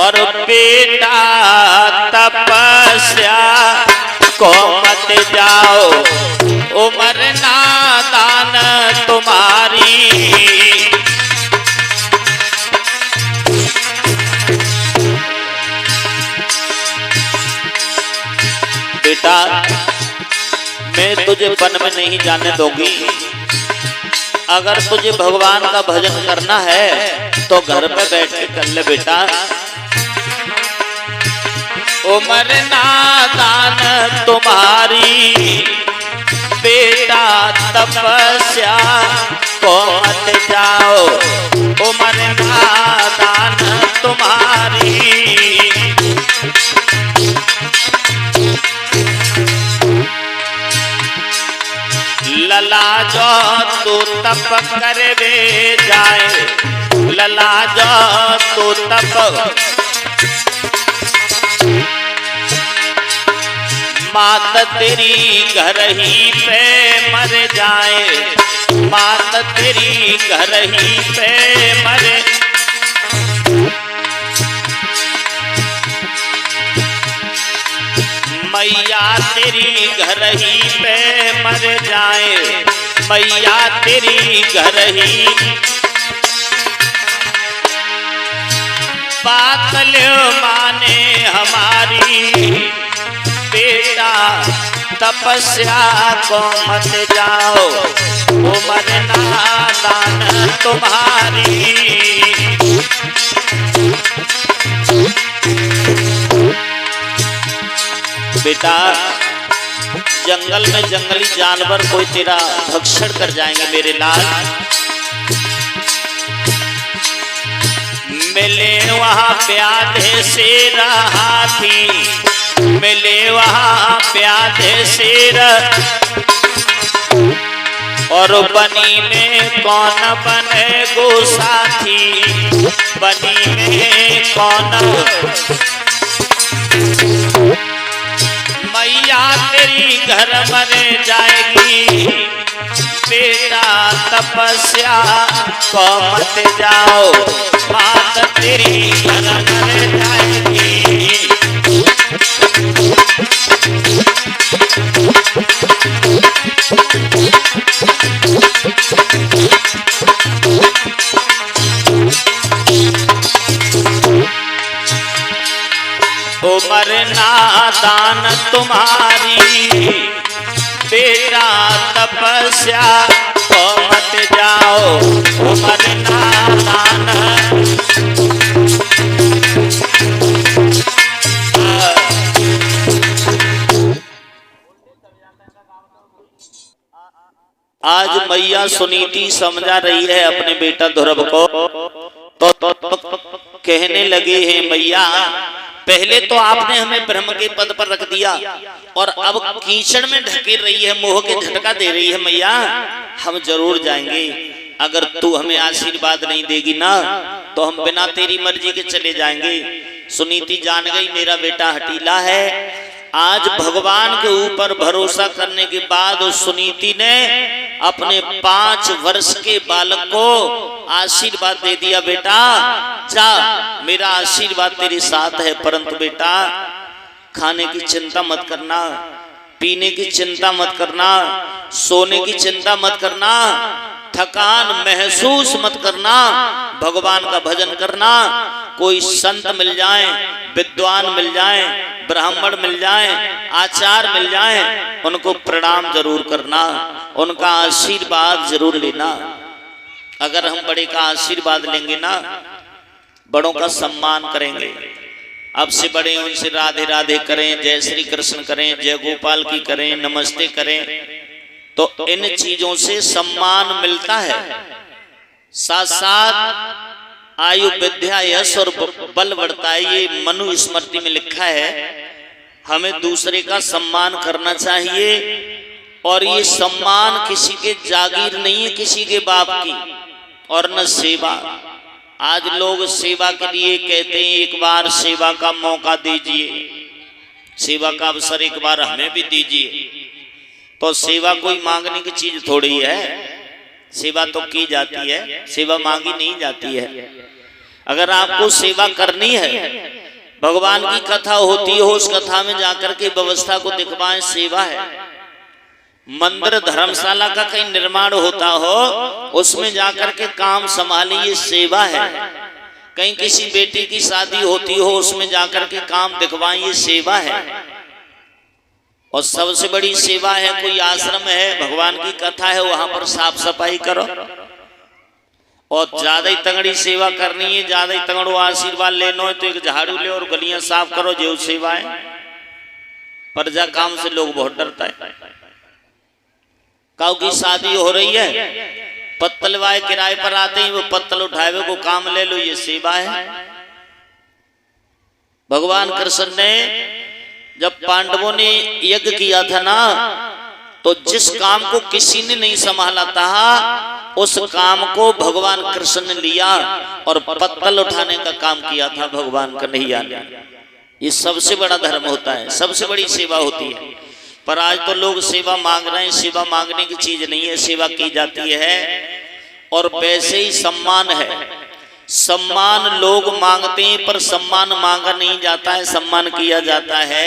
और बेटा तपस्या को मत जाओ, उम्र नादान तुम्हारी। बेटा मैं तुझे वन में नहीं जाने दूंगी। अगर तुझे भगवान का भजन करना है तो घर पे बैठ के कर ले बेटा। उम्र नादान तुम्हारी, बेटा तपस्या को मत जाओ, उम्र नादान तुम्हारी। लला जो तू तप करवे जाए, लला जो तू तप, मात तेरी घर ही पे मर जाए, मात तेरी घर ही पे मर। मैया तेरी घर ही पे मर जाए, मैया तेरी घर ही। बात लो माने हमारी, बेटा तपस्या को मत जाओ, उम्र नादान तुम्हारी। बेटा जंगल में जंगली जानवर कोई तेरा भक्षण कर जाएंगे मेरे लाल। मिले वहां प्यादे शेर हाथी, मिले वहां प्यादे शेर, और बनी में कौन बने गो साथी, बनी में कौन। मैया तेरी घर मर जाएगी, बेटा तपस्या को मत जाओ, मात तेरी घर मर जाएगी। उम्र नादान तुम्हारी, बेटा तपस्या को मत जाओ, उम्र नादान। आज मैया सुनीति समझा रही है अपने बेटा ध्रुव को, तो कहने लगे हैं मैया पहले तो आपने हमें ब्रह्म के पद पर रख दिया और अब कीचड़ में ढकेल रही है, मोह के झटका दे रही है मैया। हम जरूर जाएंगे, अगर तू हमें आशीर्वाद नहीं देगी ना तो हम बिना तेरी मर्जी के चले जाएंगे। सुनीति जान गई मेरा बेटा हठीला है। आज भगवान के ऊपर भरोसा करने के बाद उस सुनीति ने अपने 5 वर्ष के बालक को आशीर्वाद दे दिया, बेटा जा मेरा आशीर्वाद तेरे साथ है, परंतु बेटा खाने की चिंता मत करना, पीने की चिंता मत करना, सोने की चिंता मत करना, थकान महसूस मत करना, भगवान का भजन करना। कोई संत मिल जाए, विद्वान मिल जाए, ब्राह्मण मिल जाए, आचार्य मिल जाए, उनको प्रणाम जरूर करना, उनका आशीर्वाद जरूर लेना। अगर हम बड़े का आशीर्वाद लेंगे ना, बड़ों का सम्मान करेंगे, अब से बड़े उनसे राधे राधे करें, जय श्री कृष्ण करें, जय गोपाल की करें, नमस्ते करें, तो इन चीजों से सम्मान मिलता है। साथ साथ आयु विद्या यश और बल बढ़ता है, ये मनु स्मृति में लिखा है। हमें दूसरे का सम्मान करना चाहिए, और ये सम्मान किसी के जागीर नहीं है, किसी के बाप की, और न सेवा। आज लोग सेवा के लिए कहते हैं एक बार सेवा का मौका दीजिए, सेवा का अवसर एक बार हमें भी दीजिए। तो सेवा कोई मांगने की चीज थोड़ी है, सेवा तो की जाती है, सेवा मांगी नहीं जाती है। अगर आपको सेवा करनी है भगवान की कथा होती हो, उस कथा में जाकर के व्यवस्था को दिखवाएं, सेवा है। मंदिर धर्मशाला का कहीं निर्माण होता हो, उसमें जाकर के काम संभालिए, सेवा है। कहीं किसी बेटी की शादी होती हो, उसमें जाकर के काम दिखवाएं, ये सेवा है। और सबसे बड़ी सेवा है, कोई आश्रम है, भगवान की कथा है, वहां पर साफ सफाई करो। और ज्यादा ही तगड़ी सेवा करनी है, ज्यादा ही तगड़ो आशीर्वाद लेना है, तो एक झाड़ू ले और गलियां साफ करो, जो सेवा है। प्रजा काम से लोग बहुत डरता है। काऊ की शादी हो रही है, पत्तल वाले किराए पर आते ही वो पत्तल उठाए को काम ले लो, ये सेवा है। भगवान कृष्ण ने जब पांडवों ने यज्ञ किया था ना, तो जिस काम को किसी ने नहीं संभाला था, उस काम को भगवान कृष्ण ने लिया और पत्तल उठाने का काम किया था भगवान कन्हैया ने। ये सबसे बड़ा धर्म होता है, सबसे बड़ी सेवा होती है। पर आज तो लोग सेवा मांग रहे हैं, सेवा मांगने की चीज नहीं है, सेवा की जाती है। और वैसे ही सम्मान है, सम्मान लोग मांगते हैं, पर सम्मान मांगा नहीं जाता है, सम्मान किया जाता है।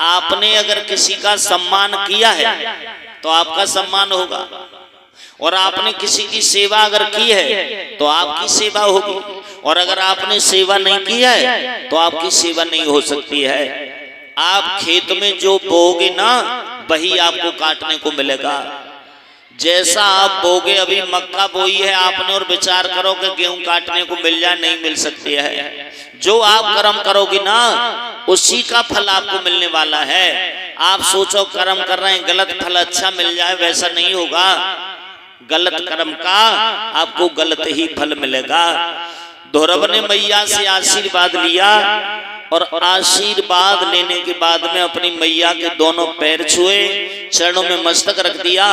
आपने अगर किसी का सम्मान किया है तो आपका सम्मान होगा, और आपने किसी की सेवा अगर की है तो आपकी सेवा होगी, और अगर आपने सेवा नहीं किया है तो आपकी सेवा नहीं हो सकती है। आप खेत में जो बोओगे ना, वही आपको काटने को मिलेगा। जैसा आप बोगे, अभी मक्का बोई है आपने और विचार करो कि गेहूं काटने को मिल जाए, नहीं मिल सकती है। जो आप कर्म करोगे ना, उसी का फल आपको मिलने वाला है। आप सोचो कर्म कर रहे हैं, गलत फल अच्छा मिल जाए, वैसा नहीं होगा। गलत कर्म का आपको गलत ही फल मिलेगा। ध्रुव ने मैया से आशीर्वाद लिया, और आशीर्वाद लेने के बाद में अपनी मैया के दोनों पैर छुए, चरणों में मस्तक रख दिया,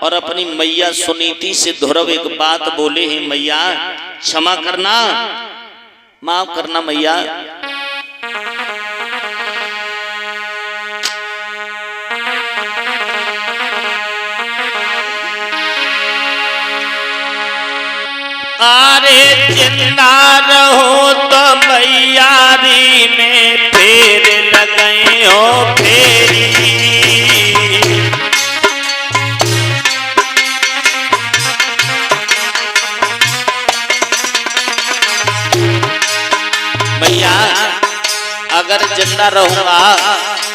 और अपनी मैया सुनीति से ध्रुव एक बात बोले हैं, मैया क्षमा करना, माफ करना मैया। अरे जिंदा रहो तो मैयारी में फेर लगाए हो फेरी। भैया अगर जिंदा रहूंगा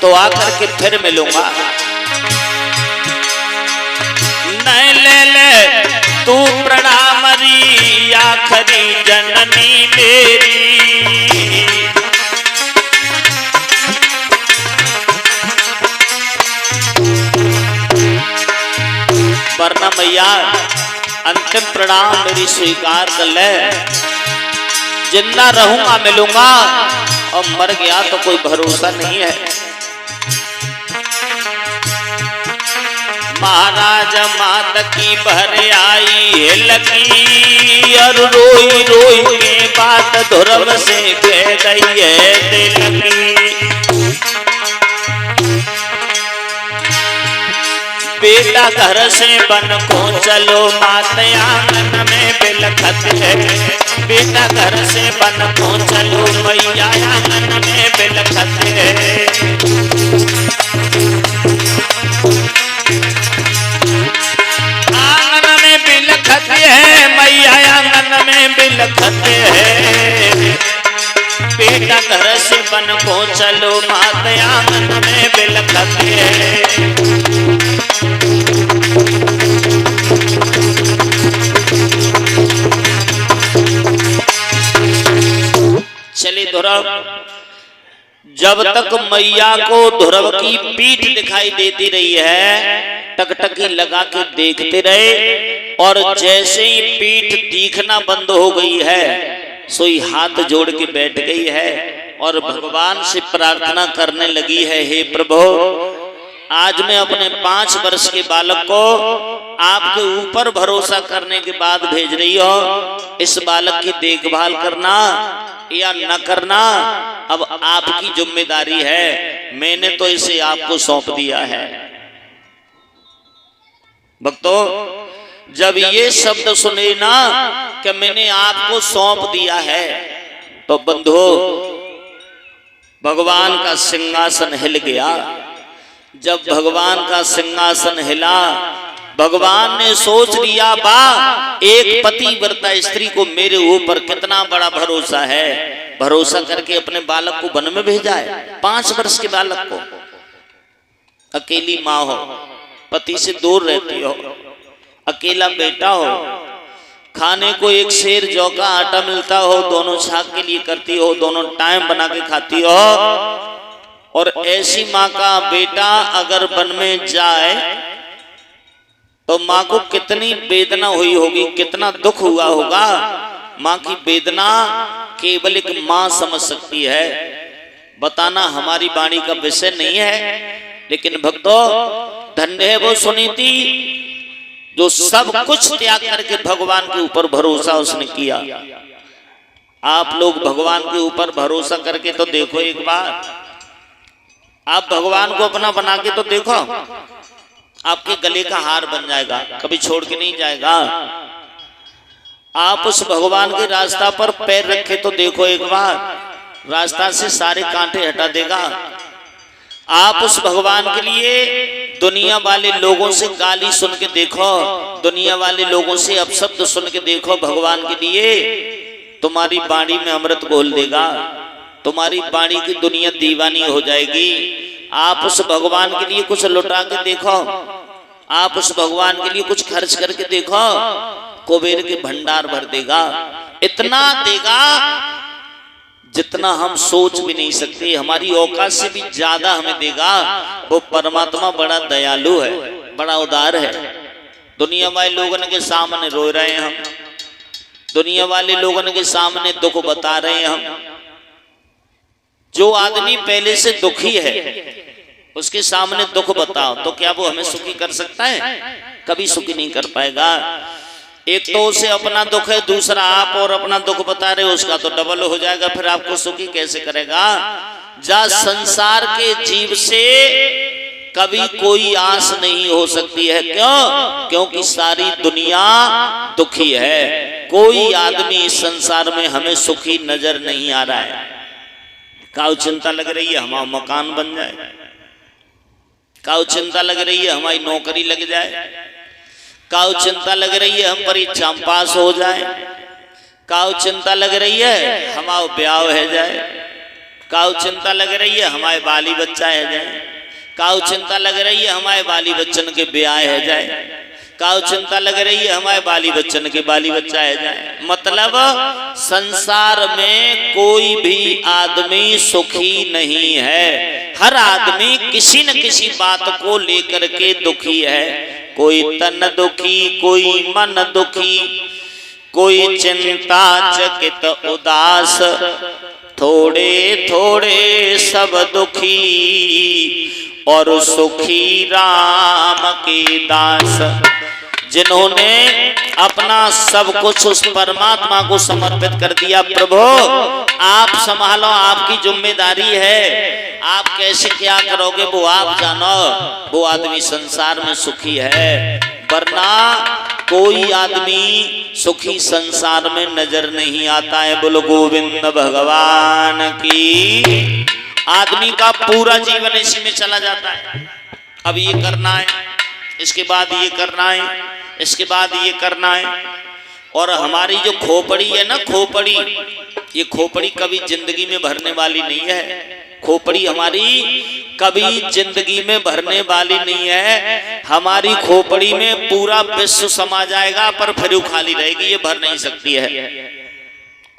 तो आकर के फिर मिलूंगा। नहीं ले ले तू प्रणाम री आखरी जननी मेरी। वरना मैया अंतिम प्रणाम मेरी स्वीकार कर ले। जिंदा रहूंगा मिलूंगा, और मर गया तो कोई भरोसा नहीं है। महाराज मात की भर आई है लगी, और रोई रोई के बात ध्रुव से कह गई है दिल की। बेटा घर से बन को चलो, मात आंगन में बिलखत है। बेटा घर से बन को चलो, मैया आंगन में बिलखत है। आंगन में बिलखत है, मैया आंगन में बिलखत है। बेटा घर से बन को चलो, मात आंगन में बिलखत है। चले ध्रुव, जब तक मैया को ध्रुव की पीठ दिखाई देती रही है, टकटकी लगा के देखते रहे। और जैसे ही पीठ दिखना बंद हो गई है, सोई हाथ जोड़ के बैठ गई है और भगवान से प्रार्थना करने लगी है, हे प्रभु आज मैं अपने 5 वर्ष के बालक को आपके ऊपर भरोसा करने के बाद भेज रही हो। इस बालक की देखभाल करना या न करना अब आपकी जिम्मेदारी है। मैंने तो इसे आपको सौंप दिया है। भक्तों, जब ये शब्द सुने ना कि मैंने आपको सौंप दिया है, तो बंधुओं भगवान का सिंहासन हिल गया। जब भगवान का सिंहासन हिला, भगवान ने सोच लिया, वाह, एक पतिव्रता स्त्री को मेरे ऊपर कितना बड़ा भरोसा है। भरोसा करके अपने बालक को वन में भेजा है, 5 वर्ष के बालक को। अकेली माँ हो, पति से दूर रहती हो, अकेला बेटा हो, खाने को एक सेर जौ का आटा मिलता हो, दोनों छाक के लिए करती हो, दोनों टाइम बना के खाती हो। और ऐसी माँ का बेटा अगर वन में जाए तो माँ को कितनी वेदना हुई होगी, कितना दुख हुआ होगा। माँ की वेदना केवल एक माँ समझ सकती है, बताना हमारी वाणी का विषय नहीं है। लेकिन भक्तों, धन्य है वो सुनीति जो सब कुछ त्याग करके भगवान के ऊपर भरोसा उसने किया। आप लोग भगवान के ऊपर भरोसा करके तो देखो एक बार, आप भगवान को अपना बना के तो देखो, आपके गले का हार बन जाएगा, कभी छोड़ के नहीं जाएगा। आप उस भगवान के रास्ता पर पैर रखे तो देखो एक बार, रास्ता से सारे कांटे हटा देगा। आप उस भगवान के लिए दुनिया वाले लोगों से गाली सुन के देखो, दुनिया वाले लोगों से अपशब्द सुन के देखो, भगवान के लिए तुम्हारी वाणी में अमृत घोल देगा, तुम्हारी वाणी की दुनिया दीवानी हो जाएगी। आप उस भगवान के लिए कुछ लुटा के देखो, आप उस भगवान के लिए कुछ खर्च करके देखो, कुबेर के भंडार भर देगा, इतना देगा जितना हम सोच भी नहीं सकते, हमारी औकात से भी ज्यादा हमें देगा। वो परमात्मा बड़ा दयालु है, बड़ा उदार है। दुनिया वाले लोगों के सामने रो रहे हैं हम, दुनिया वाले लोगों के सामने दुख बता रहे हैं हम। जो आदमी पहले से दुखी है उसके सामने दुख बताओ तो क्या वो हमें सुखी कर सकता है? कभी सुखी नहीं कर पाएगा। एक तो उसे अपना दुख है, दूसरा आप और अपना दुख बता रहे हो, उसका तो डबल हो जाएगा, फिर आपको सुखी कैसे करेगा? जा संसार के जीव से कभी कोई आस नहीं हो सकती है। क्यों? क्योंकि सारी दुनिया दुखी है। कोई आदमी इस संसार में हमें सुखी नजर नहीं आ रहा है। काऊ चिंता लग रही है हमारा मकान बन जाए, काऊ चिंता लग रही है हमारी नौकरी लग जाए, काऊ चिंता लग रही है हम परीक्षा में पास हो जाए, काऊ चिंता लग रही है हमारा ब्याह हो जाए, काऊ चिंता लग रही है हमारे बाली बच्चा है जाए, काऊ चिंता लग रही है हमारे बाली बच्चन के ब्याह है जाए, काऊ चिंता लग रही है हमारे बाली बच्चन के बाली बच्चा है जाए। मतलब संसार में कोई भी आदमी सुखी नहीं है। हर आदमी किसी न किसी बात को लेकर के दुखी है। कोई तन दुखी, कोई मन दुखी, कोई चिंता चकित उदास, थोड़े थोड़े सब दुखी और सुखी राम के दास। जिन्होंने अपना सब कुछ उस परमात्मा को समर्पित कर दिया, प्रभु आप संभालो, आपकी जिम्मेदारी है, आप कैसे क्या करोगे वो आप जानो, वो आदमी संसार में सुखी है। वरना कोई आदमी सुखी संसार में नजर नहीं आता है। बोलो गोविंद भगवान की। आदमी का पूरा जीवन इसी में चला जाता है। अब ये करना है, इसके बाद ये करना है, इसके बाद ये करना है। और हमारी जो खोपड़ी है ना, खोपड़ी, ये खोपड़ी कभी जिंदगी में भरने वाली नहीं है। खोपड़ी हमारी कभी जिंदगी में भरने वाली नहीं है। हमारी खोपड़ी में पूरा विश्व समा जाएगा पर फिर वो खाली रहेगी, ये भर नहीं सकती है।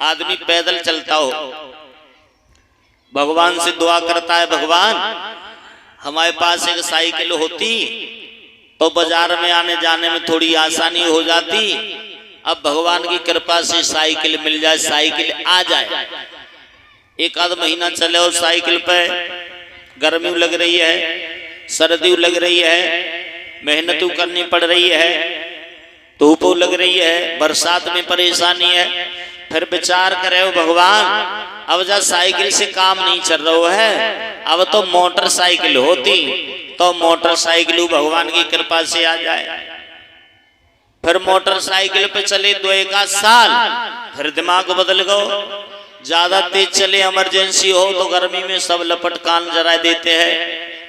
आदमी पैदल चलता हो, भगवान से दुआ करता है, भगवान हमारे पास एक साइकिल होती तो बाजार में आने जाने में थोड़ी आसानी हो जाती। अब भगवान की कृपा से साइकिल मिल जाए, साइकिल आ जाए, एक आध महीना चले और साइकिल पे गर्मी लग रही है, सर्दी लग रही है, मेहनत करनी पड़ रही है, धूप लग रही है, बरसात में परेशानी है, फिर विचार करे हो भगवान अब जब साइकिल से काम नहीं चल रहा है, अब तो मोटरसाइकिल होती तो मोटरसाइकिल भगवान की कृपा से आ जाए। फिर मोटरसाइकिल पे चले 2 एक आध साल, फिर दिमाग बदल गो, ज्यादा तेज चले, इमरजेंसी हो तो गर्मी में सब लपट कान जरा देते हैं,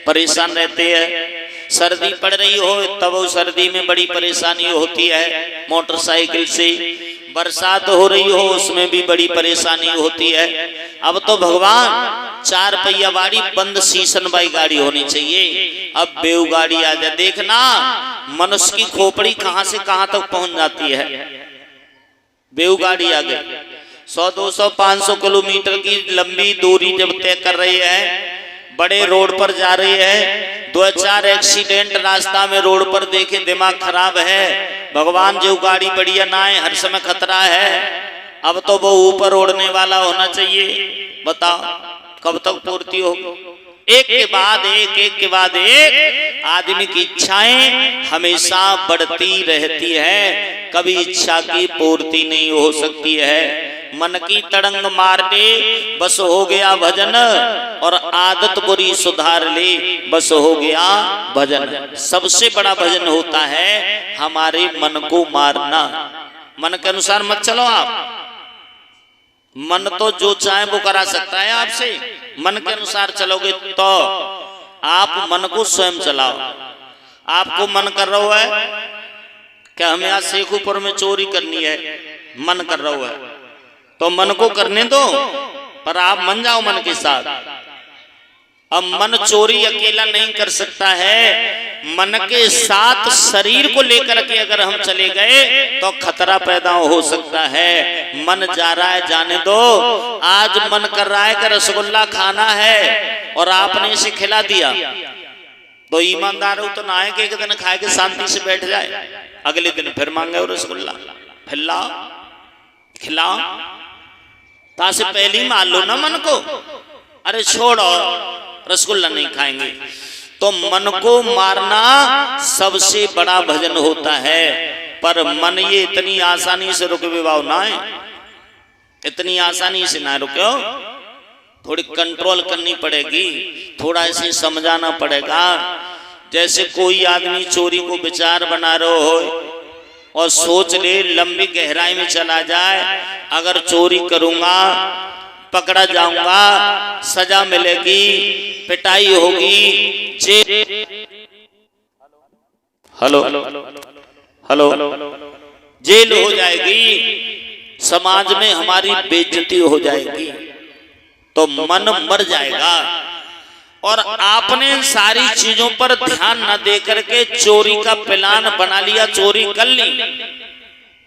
परेशान रहते हैं। सर्दी पड़ रही हो तब वो सर्दी में बड़ी परेशानी होती है मोटरसाइकिल से। बरसात हो रही हो उसमें भी बड़ी परेशानी होती है। अब तो भगवान 4 पहिया वाली बंद सीसन बाई गाड़ी होनी चाहिए। अब बेऊ गाड़ी आ जाए, देखना मनुष्य की खोपड़ी कहां से कहां तक पहुंच जाती है। बेऊ गाड़ी आ गई, 100, 200, 500 किलोमीटर की लंबी दूरी जब तय कर रही है, बड़े रोड पर जा रही है, 2-4 एक्सीडेंट रास्ता में रोड पर देखे, दिमाग खराब है। भगवान जो गाड़ी बढ़िया ना है, हर समय खतरा है। अब तो वो ऊपर उड़ने वाला होना चाहिए। बताओ कब तक पूर्ति होगी? एक के बाद एक, एक के बाद एक आदमी की इच्छाएं हमेशा बढ़ती रहती है, कभी इच्छा की पूर्ति नहीं हो सकती है। मन की तड़ंग मार ले बस हो गया भजन, और आदत बुरी सुधार ले बस हो गया भजन। सबसे बड़ा भजन होता है हमारे मन को मारना। मन के अनुसार मत चलो आप। मन तो जो चाहे वो करा सकता है आपसे। मन के अनुसार चलोगे तो आप मन को स्वयं चलाओ। आपको मन कर रहा है क्या हमें आज शेखुपुर में चोरी करनी है, मन कर रहा है तो मन को करने दो, पर आप मन जाओ मन के साथ। अब मन चोरी अकेला नहीं कर सकता है, मन के साथ शरीर को लेकर के अगर हम चले गए तो खतरा पैदा हो सकता है। मन जा रहा है जाने दो। आज मन कर रहा है कि रसगुल्ला खाना है और आपने इसे खिला दिया, तो ईमानदार हो तो ना है कि एक दिन खाए के शांति से बैठ जाए, अगले दिन फिर मांगे वो रसगुल्ला, फिर लाओ खिलाओ। तासे पहले ही मान लो ना मन को, अरे छोड़ो रसगुल्ला नहीं खाएंगे। तो मन को मारना सबसे बड़ा भजन होता है। पर मन ये इतनी आसानी से रुके विवाह ना है, इतनी आसानी से ना रुके, थोड़ी कंट्रोल करनी पड़ेगी, थोड़ा इसे समझाना पड़ेगा। जैसे कोई आदमी चोरी को विचार बना रहे हो और सोच ले, लंबी गहराई में चला जाए, अगर चोरी करूंगा पकड़ा जाऊंगा, सजा मिलेगी, पिटाई होगी, जेल हो जाएगी, समाज में हमारी बेइज्जती हो जाएगी, तो मन मर जाएगा। और आपने सारी चीजों पर ध्यान न दे करके चोरी का प्लान बना लिया, चोरी कर ली,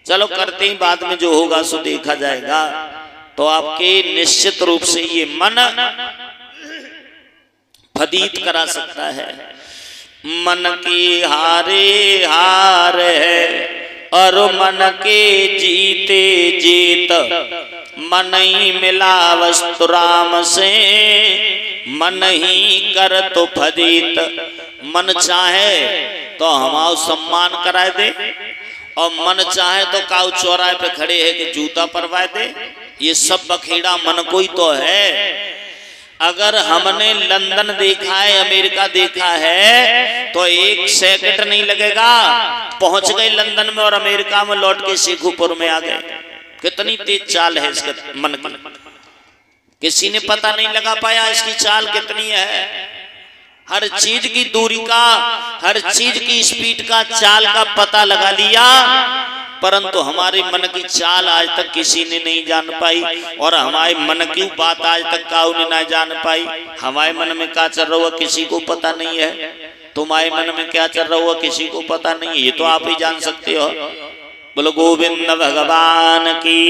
चलो करते ही बाद में जो होगा सो देखा जाएगा। तो आपके निश्चित रूप से ये मन फदीत करा सकता है। मन की हारे हार है और मन के जीते जीत, मन ही मिला वस्तु राम से, मन ही कर तो फदीत। मन चाहे तो हमारा सम्मान कराए दे, और मन चाहे तो काऊ चौराहे पे खड़े है कि जूता परवाए दे। ये सब बखेड़ा मन को ही तो है। अगर हमने लंदन देखा है, अमेरिका देखा है, तो 1 सेकंड नहीं लगेगा, पहुंच गए लंदन में और अमेरिका में लौट के शेखुपुर में आ गए। कितनी तेज चाल है इसके मन की, किसी ने पता नहीं लगा पाया इसकी चाल कितनी है। हर चीज की दूरी का, हर चीज की स्पीड का, चाल का पता लगा लिया, परंतु हमारे मन की चाल आज तक किसी ने नहीं जान पाई, और हमारे मन की बात आज तक काऊ ने ना जान पाई। हमारे मन में क्या चल रहा हुआ किसी को पता नहीं है, तुम्हारे मन में क्या चल रहा हुआ किसी को पता नहीं है, ये तो आप ही जान सकते हो। बोलो गोविंद भगवान की।